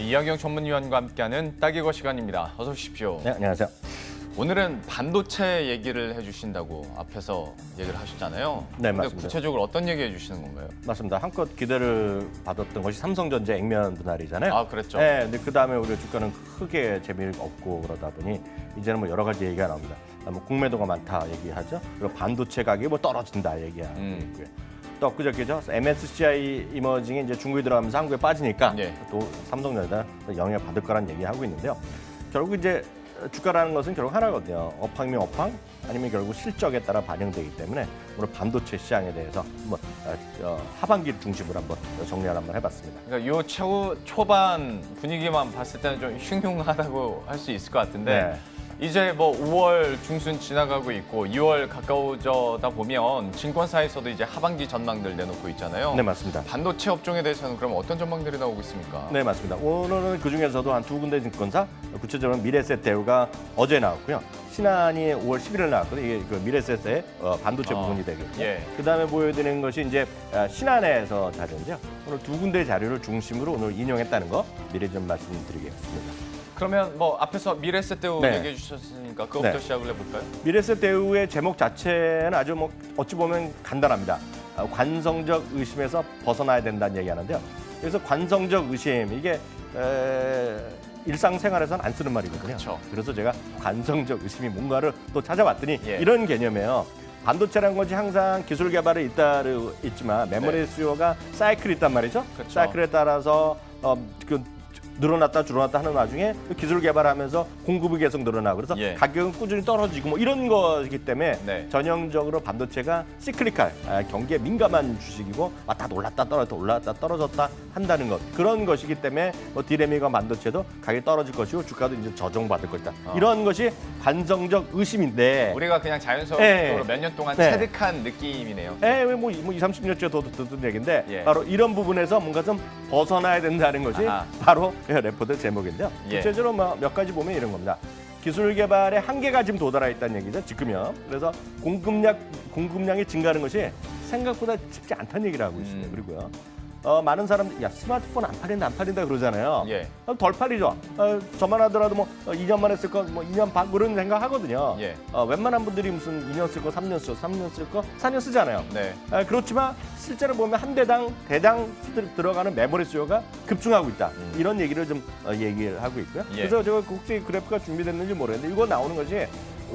이학영 전문위원과 함께하는 따기거 시간입니다. 어서 오십시오. 네, 안녕하세요. 오늘은 반도체 얘기를 해주신다고 앞에서 얘기를 하셨잖아요. 네, 근데 맞습니다. 구체적으로 어떤 얘기 해주시는 건가요? 맞습니다. 한껏 기대를 받았던 것이 삼성전자 액면 분할이잖아요. 아, 그랬죠. 네, 근데 그 다음에 우리 주가는 크게 재미를 없고 그러다 보니 이제는 뭐 여러 가지 얘기가 나옵니다. 뭐 공매도가 많다 얘기하죠. 그리고 반도체 가격이 뭐 떨어진다 얘기하고 있고요. 또 엊그저께죠. MSCI 이머징이 이제 중국에 들어가면서 한국에 빠지니까 예. 또 삼성전자 영향을 받을 거란 얘기하고 있는데요. 결국 이제 주가라는 것은 결국 하나거든요. 업황이면 업황, 아니면 결국 실적에 따라 반영되기 때문에 오늘 반도체 시장에 대해서 한번 하반기 중심으로 한번 정리를 한번 해봤습니다. 그러니까 요 초반 분위기만 봤을 때는 좀 흉흉하다고 할 수 있을 것 같은데 네. 이제 뭐 5월 중순 지나가고 있고 2월 가까워져다 보면 증권사에서도 이제 하반기 전망들 내놓고 있잖아요. 네, 맞습니다. 반도체 업종에 대해서는 그럼 어떤 전망들이 나오고 있습니까? 네, 맞습니다. 오늘은 그 중에서도 한 두 군데 증권사, 구체적으로 미래에셋대우가 어제 나왔고요. 신한이 5월 11일 나왔거든요. 이게 그 미래에셋의 반도체 부분이 되겠죠. 예. 그다음에 보여드리는 것이 이제 신한에서 자료인데요. 오늘 두 군데 자료를 중심으로 오늘 인용했다는 거 미리 좀 말씀드리겠습니다. 그러면 뭐 앞에서 미래에셋대우 네. 얘기해 주셨으니까 그것부터 네. 시작을 해볼까요? 미래에셋대우의 제목 자체는 아주 뭐 어찌 보면 간단합니다. 관성적 의심에서 벗어나야 된다는 얘기하는데요. 그래서 관성적 의심 이게 일상생활에서는 안 쓰는 말이거든요. 그렇죠. 그래서 제가 관성적 의심이 뭔가를 또 찾아봤더니 예. 이런 개념이에요. 반도체라는 것이 항상 기술 개발에 있지만 메모리 네. 수요가 사이클이 있단 말이죠. 그렇죠. 사이클에 따라서 늘어났다 줄어났다 하는 와중에 기술 개발하면서 공급이 계속 늘어나고 그래서 예. 가격은 꾸준히 떨어지고 뭐 이런 거이기 때문에 네. 전형적으로 반도체가 시클리칼, 경기에 민감한 주식이고 왔다 올랐다 떨어졌다 올랐다 떨어졌다 한다는 것 그런 것이기 때문에 뭐 디램이가 반도체도 가격이 떨어질 것이고 주가도 이제 저정받을 것이다. 이런 것이 관성적 의심인데 우리가 그냥 자연스럽게 네. 몇 년 동안 네. 체득한 느낌이네요. 뭐 20, 30년째 더 듣던 얘기인데 예. 바로 이런 부분에서 뭔가 좀 벗어나야 된다는 것이 아하. 바로 레포트 제목인데요. 예. 구체적으로 몇 가지 보면 이런 겁니다. 기술 개발의 한계가 지금 도달해 있다는 얘기죠. 지금요. 그래서 공급량이 증가하는 것이 생각보다 쉽지 않다는 얘기를 하고 있습니다. 그리고요. 많은 사람들 스마트폰 안 팔린다 그러잖아요. 예. 덜 팔리죠. 저만 하더라도 뭐 2년 만에 쓸 거, 뭐 2년 반 그런 생각하거든요. 예. 웬만한 분들이 무슨 2년 쓸 거, 3년 쓸 거, 4년 쓰잖아요. 네. 그렇지만 실제로 보면 한 대당 들어가는 메모리 수요가 급증하고 있다. 이런 얘기를 좀 얘기를 하고 있고요. 예. 그래서 제가 혹시 그래프가 준비됐는지 모르겠는데 이거 나오는 것이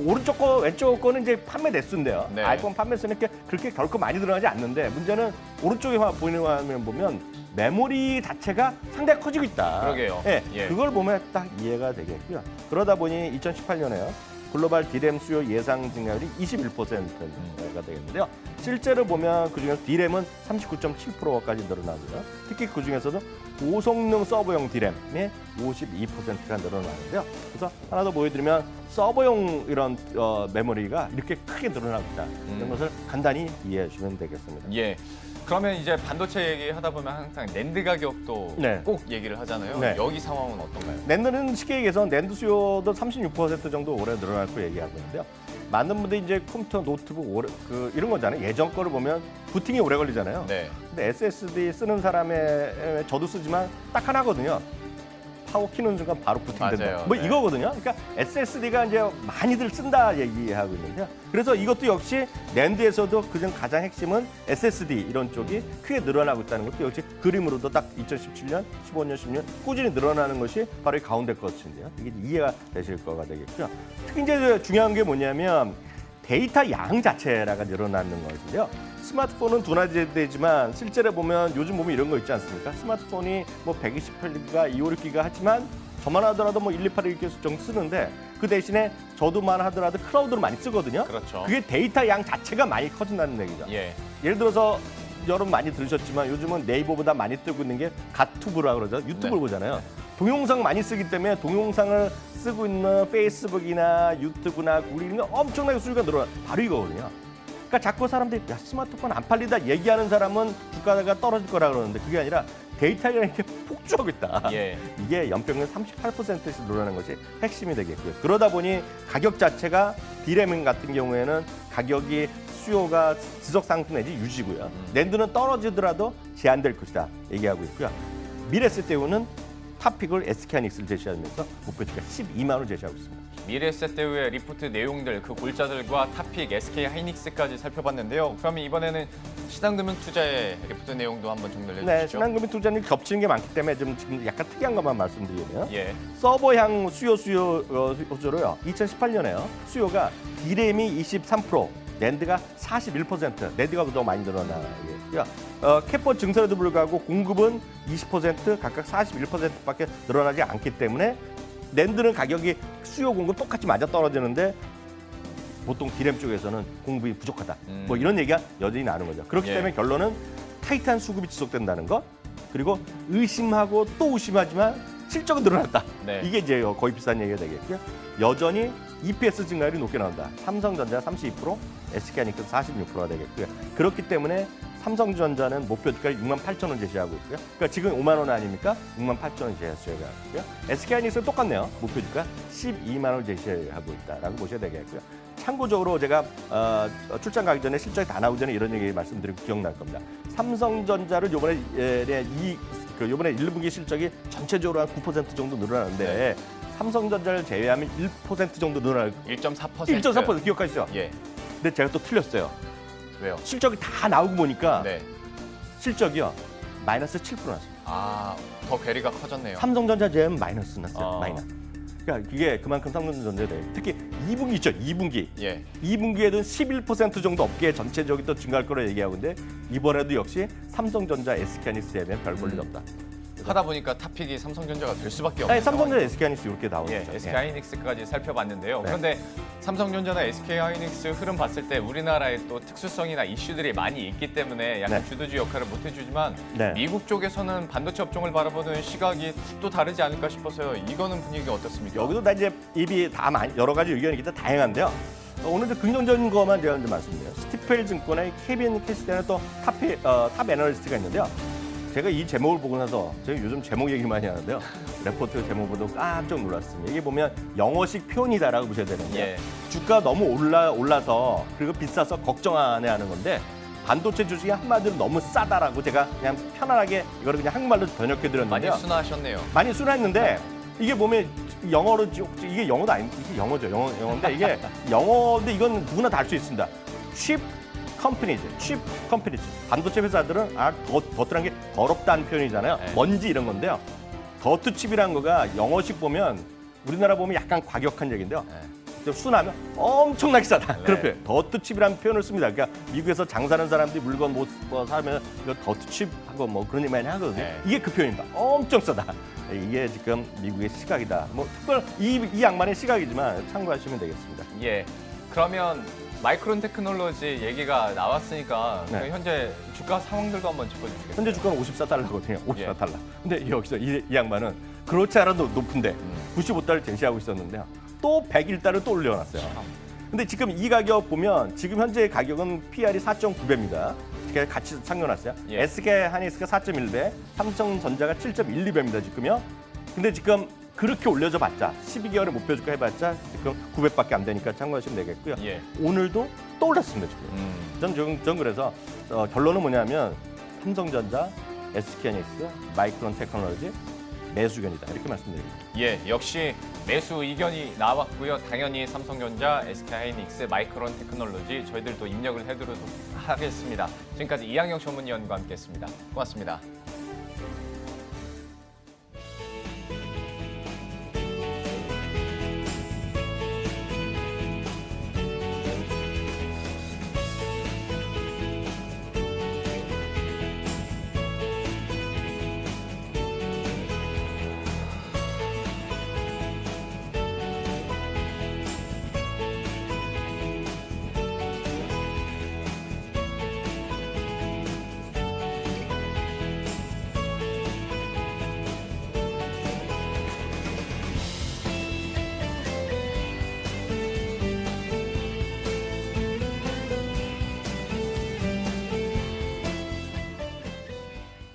오른쪽 거, 왼쪽 거는 이제 판매 대수인데요. 네. 아이폰 판매 수는 그렇게 결코 많이 들어가지 않는데 문제는 오른쪽에 보이는 화면 보면 메모리 자체가 상당히 커지고 있다. 그러게요. 예, 예. 그걸 보면 딱 이해가 되겠고요. 그러다 보니 2018년에요. 글로벌 디램 수요 예상 증가율이 21%가 되겠는데요. 실제로 보면 그중에서 디램은 39.7%까지 늘어나고요. 특히 그중에서도 고성능 서버용 디램의 52%가 늘어나는데요. 그래서 하나 더 보여드리면 서버용 이런 메모리가 이렇게 크게 늘어나고 있다. 이런 것을 간단히 이해해 주시면 되겠습니다. 예. 그러면 이제 반도체 얘기하다 보면 항상 낸드 가격도 네. 꼭 얘기를 하잖아요. 네. 여기 상황은 어떤가요? 낸드는 쉽게 얘기해서 낸드 수요도 36% 정도 올해 늘어날 거 얘기하고 있는데요. 많은 분들이 이제 컴퓨터, 노트북 이런 거잖아요. 예전 거를 보면 부팅이 오래 걸리잖아요. 네. 근데 SSD 쓰는 사람의 저도 쓰지만 딱 하나거든요. 파워 키는 순간 바로 부팅된다. 맞아요. 뭐 네. 이거거든요. 그러니까 SSD가 이제 많이들 쓴다 얘기하고 있는데요. 그래서 이것도 역시 낸드에서도 그중 가장 핵심은 SSD 이런 쪽이 크게 늘어나고 있다는 것도 역시 그림으로도 딱 2017년, 15년, 16년 꾸준히 늘어나는 것이 바로 이 가운데 것인데요. 이게 이해가 되실 거가 되겠고요. 특히 이제 중요한 게 뭐냐면 데이터 양 자체가 늘어나는 것인데요. 스마트폰은 둔화되지만 되지만 실제로 보면 요즘 보면 이런 거 있지 않습니까? 스마트폰이 뭐 128기가, 256기가 하지만 저만 하더라도 뭐 1281개 정도 쓰는데 그 대신에 저도만 하더라도 클라우드를 많이 쓰거든요. 그렇죠. 그게 데이터 양 자체가 많이 커진다는 얘기죠. 예. 예를 들어서 여러분 많이 들으셨지만 요즘은 네이버보다 많이 뜨고 있는 게 갓투브라 그러죠. 유튜브를 네. 보잖아요. 동영상 많이 쓰기 때문에 동영상을 쓰고 있는 페이스북이나 유튜브나 구글 이런 게 엄청나게 수요가 늘어나. 바로 이거거든요. 그러니까 자꾸 사람들이 스마트폰 안 팔리다 얘기하는 사람은 주가가 떨어질 거라 그러는데 그게 아니라 데이터가 이렇게 폭주하고 있다. 예. 이게 연평균 38%씩 늘어나는 것이 핵심이 되겠고요. 그러다 보니 가격 자체가 디램 같은 경우에는 가격이 수요가 지속 상승 내지 유지고요. 낸드는 떨어지더라도 제한될 것이다 얘기하고 있고요. 미래에셋대우는 탑픽을 SK하이닉스를 제시하면서 목표 주가 12만 원을 제시하고 있습니다. 미래에셋대우의 리포트 내용들, 그 골자들과 탑픽, SK 하이닉스까지 살펴봤는데요. 그러면 이번에는 신한금융투자의 리포트 내용도 한번 정리를 네, 해주시죠. 신한금융투자는 겹치는 게 많기 때문에 지금 약간 특이한 것만 말씀드리면 예, 서버향 수요로요. 2018년에요. 수요가 D램이 23%, 낸드가 41%, 낸드가 더 많이 늘어나고요. 캐퍼 증설에도 불구하고 공급은 20% 각각 41%밖에 늘어나지 않기 때문에 낸드는 가격이 수요 공급 똑같이 맞아 떨어지는데 보통 D램 쪽에서는 공급이 부족하다. 뭐 이런 얘기가 여전히 나오는 거죠. 그렇기 예. 때문에 결론은 타이트한 수급이 지속된다는 것. 그리고 의심하고 또 의심하지만 실적은 늘어났다. 네. 이게 이제 거의 비싼 얘기가 되겠고요. 여전히 EPS 증가율이 높게 나온다. 삼성전자 32%, SK하이닉스 46%가 되겠고요. 그렇기 때문에 삼성전자는 목표 주가를 68,000원 제시하고 있고요. 그러니까 지금 5만 원 아닙니까? 68,000원 제시하고 있고요. SK하이닉스는 똑같네요. 목표 주가 12만 원 제시하고 있다라고 보셔야 되겠고요. 참고적으로 제가 출장 가기 전에 실적이 다 나오기 전에 이런 얘기 말씀드리고 기억날 겁니다. 삼성전자를 요번에 요번에 1분기 실적이 전체적으로 한 9% 정도 늘어나는데 삼성전자를 제외하면 1% 정도 늘어날 1.4%. 1.4% 기억하시죠? 예, 근데 제가 또 틀렸어요. 왜요? 실적이 다 나오고 보니까 네. 실적이요. 마이너스 7% 났어요. 아, 더 괴리가 커졌네요. 삼성전자 제외하면 마이너스 났어요. 아. 마이너스. 그러니까 이게 그만큼 삼성전자에 특히 2분기 있죠. 2분기. 예, 2분기에도 11% 정도 업계 전체적인 또 증가할 거로 얘기하고 있는데 이번에도 역시 삼성전자, SK하이닉스 제외하면 별 볼 일 없다. 하다 보니까 탑픽이 삼성전자가 될 수밖에 없는 아니, 삼성전자, 상황이죠. SK하이닉스 이렇게 나오죠. 예, SK하이닉스까지 살펴봤는데요. 네. 그런데 삼성전자나 SK하이닉스 흐름 봤을 때 우리나라의 또 특수성이나 이슈들이 많이 있기 때문에 약간 네. 주도주 역할을 못 해주지만 네. 미국 쪽에서는 반도체 업종을 바라보는 시각이 또 다르지 않을까 싶어서요. 이거는 분위기가 어떻습니까? 여기도 다 이제 입이 다 여러 가지 의견이 있기 다양한데요. 오늘 좀 긍정적인 것만 제가 좀 말씀드려요. 스티펠 증권의 케빈 캐시드는 또 탑 애널리스트가 있는데요. 제가 이 제목을 보고 나서 제가 요즘 제목 얘기 많이 하는데요. 레포트 제목 보고 깜짝 놀랐습니다. 이게 보면 영어식 표현이다라고 보셔야 되는데 예. 주가 너무 올라서 그리고 비싸서 걱정 안 해야 하는 건데 반도체 주식이 한마디로 너무 싸다라고 제가 그냥 편안하게 이거를 그냥 한국말로 번역해 많이 드렸는데요. 순화하셨네요. 많이 순화했는데 이게 보면 영어로 이게 영어도 아니 이게 영어죠. 영어인데 이게 영어인데 이건 누구나 다 할 수 있습니다. 칩 컴퍼니즈. 반도체 회사들은 더트란 게 더럽다는 표현이잖아요. 네. 먼지 이런 건데요. 더트 칩이라는 거가 영어식 보면 우리나라 보면 약간 과격한 얘기인데요. 네. 순하면 엄청나게 싸다. 네. 그런 표현. 더트칩이라는 표현을 씁니다. 그러니까 미국에서 장사하는 사람들이 물건 뭐 사면 이거 더트칩하고 뭐 그런 얘기 많이 하거든요. 네. 이게 그 표현입니다. 엄청 싸다. 이게 지금 미국의 시각이다. 뭐 특별 이 양만의 시각이지만 참고하시면 되겠습니다. 예. 그러면 마이크론 테크놀로지 얘기가 나왔으니까 네. 현재 주가 상황들도 한번 짚어주시겠어요? 현재 주가는 54달러거든요. 54달러. 예. 근데 여기서 이 양반은 그렇지 않아도 높은데 95달러 제시하고 있었는데요. 또 101달러 또 올려놨어요. 근데 지금 이 가격 보면 지금 현재 가격은 PR이 4.9배입니다. 제가 같이 참겨놨어요. 예. SK하이닉스가 4.1배, 삼성전자가 7.12배입니다. 지금요. 근데 지금 그렇게 올려줘 봤자 12개월의 목표 주가 해봤자 지금 900밖에 안 되니까 참고하시면 되겠고요. 예. 오늘도 또 올랐습니다. 지금. 전 그래서 결론은 뭐냐면 삼성전자, SK하이닉스, 마이크론 테크놀로지 매수 의견이다 이렇게 말씀드립니다. 예, 역시 매수 의견이 나왔고요. 당연히 삼성전자, SK하이닉스, 마이크론 테크놀로지 저희들도 입력을 해두도록 하겠습니다. 지금까지 이항영 전문위원과 함께했습니다. 고맙습니다.